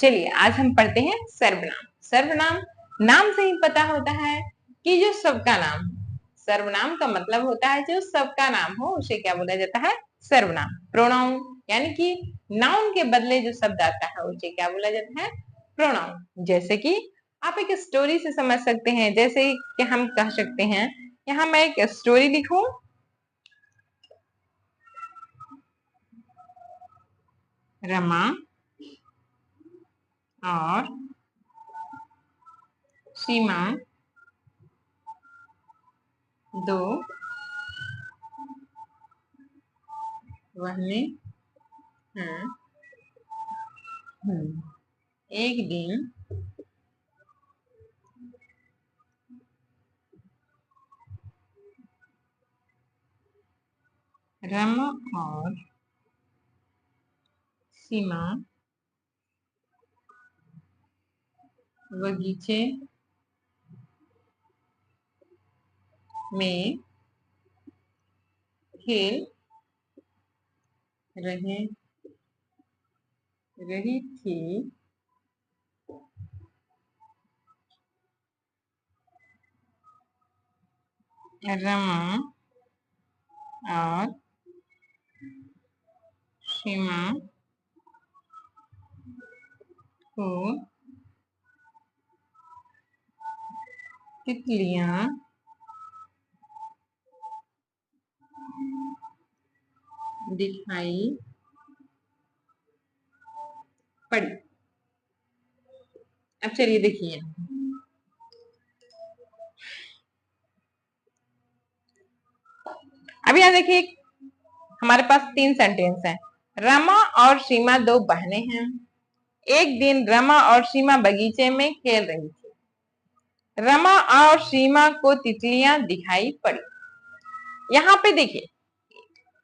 चलिए आज हम पढ़ते हैं सर्वनाम। सर्वनाम नाम से ही पता होता है कि जो सबका नाम हो। सर्वनाम का मतलब होता है जो सबका नाम हो उसे क्या बोला जाता है? सर्वनाम। प्रोनाउन यानी कि नाउन के बदले जो शब्द आता है उसे क्या बोला जाता है? प्रोनाउन। जैसे कि आप एक स्टोरी से समझ सकते हैं, जैसे कि हम कह सकते हैं, यहाँ मैं एक स्टोरी लिखूं, रमा और सीमा दो बहने हैं। एक दिन रमा और सीमा बगीचे में खेल रही थी। रमा और सीमा को तितलियां दिखाई पड़ी। अब चलिए देखिए, अब यहाँ देखिए हमारे पास 3 सेंटेंस हैं। रमा और सीमा दो बहनें हैं। एक दिन रमा और सीमा बगीचे में खेल रही थी। रमा और सीमा को तितलियां दिखाई पड़ी। यहाँ पे देखिए,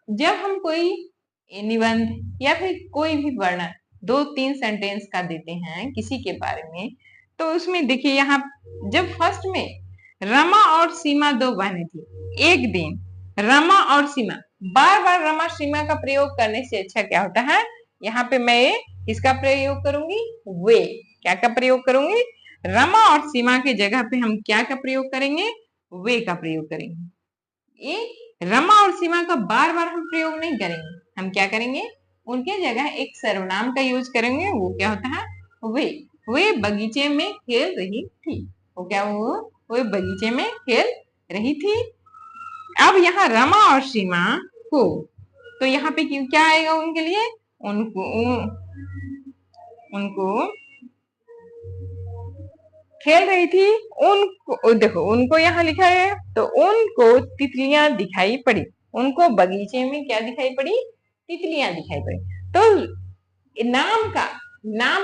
जब हम कोई निबंध या फिर कोई भी वर्णन 2-3 सेंटेंस का देते हैं किसी के बारे में, तो उसमें देखिए यहाँ जब फर्स्ट में रमा और सीमा दो बहनें थी, एक दिन रमा और सीमा, बार बार रमा सीमा का प्रयोग करने से अच्छा क्या होता है, यहाँ पे मैं किसका प्रयोग करूंगी? वे। क्या का प्रयोग करूंगी? रमा और सीमा की जगह पे हम क्या का प्रयोग करेंगे? वे का प्रयोग करेंगे। ये रमा और सीमा का बार बार हम प्रयोग नहीं करेंगे, हम क्या करेंगे? उनके जगह एक सर्वनाम का यूज करेंगे। वो क्या होता है? वे बगीचे में खेल रही थी। वो क्या हुआ? वो बगीचे में खेल रही थी। अब यहाँ रमा और सीमा को, तो यहाँ पे क्या आएगा उनके लिए? उनको खेल रही थी। उनको देखो, उनको यहाँ लिखा है, तो उनको तितलियां दिखाई पड़ी। उनको बगीचे में क्या दिखाई पड़ी? तितलियां दिखाई पड़ी। तो नाम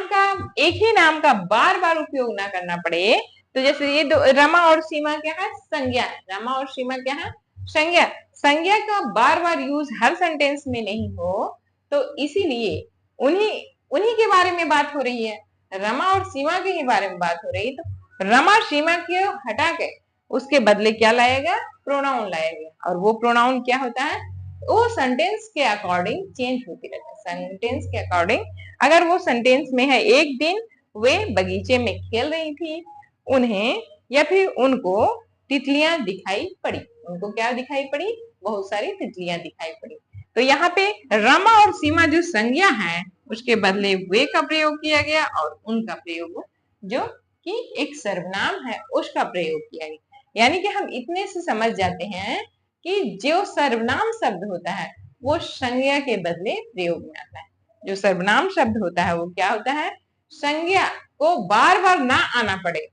का एक ही नाम का बार बार उपयोग ना करना पड़े, तो जैसे ये दो रमा और सीमा क्या है? संज्ञा। रमा और सीमा क्या है? संज्ञा। संज्ञा का बार बार यूज हर सेंटेंस में नहीं हो, तो इसीलिए उन्हीं उन्हीं के बारे में बात हो रही है, रमा और सीमा के ही बारे में बात हो रही है। तो रमा सीमा को हटा के उसके बदले क्या लाएगा? प्रोनाउन लाएगा। और वो प्रोनाउन क्या होता है? वो सेंटेंस के अकॉर्डिंग चेंज होती रहता है। सेंटेंस के अकॉर्डिंग, अगर वो सेंटेंस में है एक दिन वे बगीचे में खेल रही थी, उन्हें या फिर उनको तितलियां दिखाई पड़ी। उनको क्या दिखाई पड़ी? बहुत सारी तितलियां दिखाई पड़ी। तो यहाँ पे रमा और सीमा जो संज्ञा है उसके बदले वे का प्रयोग किया गया, और उनका प्रयोग जो कि एक सर्वनाम है उसका प्रयोग किया गया। यानी कि हम इतने से समझ जाते हैं कि जो सर्वनाम शब्द होता है वो संज्ञा के बदले प्रयोग में आता है। जो सर्वनाम शब्द होता है वो क्या होता है? संज्ञा को बार बार ना आना पड़े,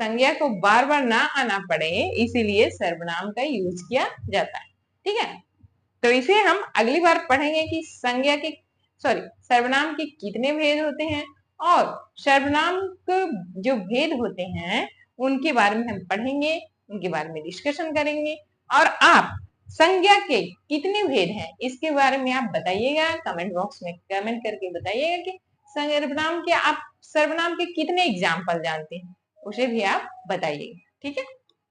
संज्ञा को बार बार ना आना पड़े, इसीलिए सर्वनाम का यूज किया जाता है। ठीक है, तो इसे हम अगली बार पढ़ेंगे कि सर्वनाम के कितने भेद होते हैं, और सर्वनाम के जो भेद होते हैं उनके बारे में हम पढ़ेंगे, उनके बारे में डिस्कशन करेंगे। और आप संज्ञा के कितने भेद हैं इसके बारे में आप बताइएगा, कमेंट बॉक्स में कमेंट करके बताइएगा कि सर्वनाम के कितने एग्जाम्पल जानते हैं, उसे भी आप बताइएगा। ठीक है।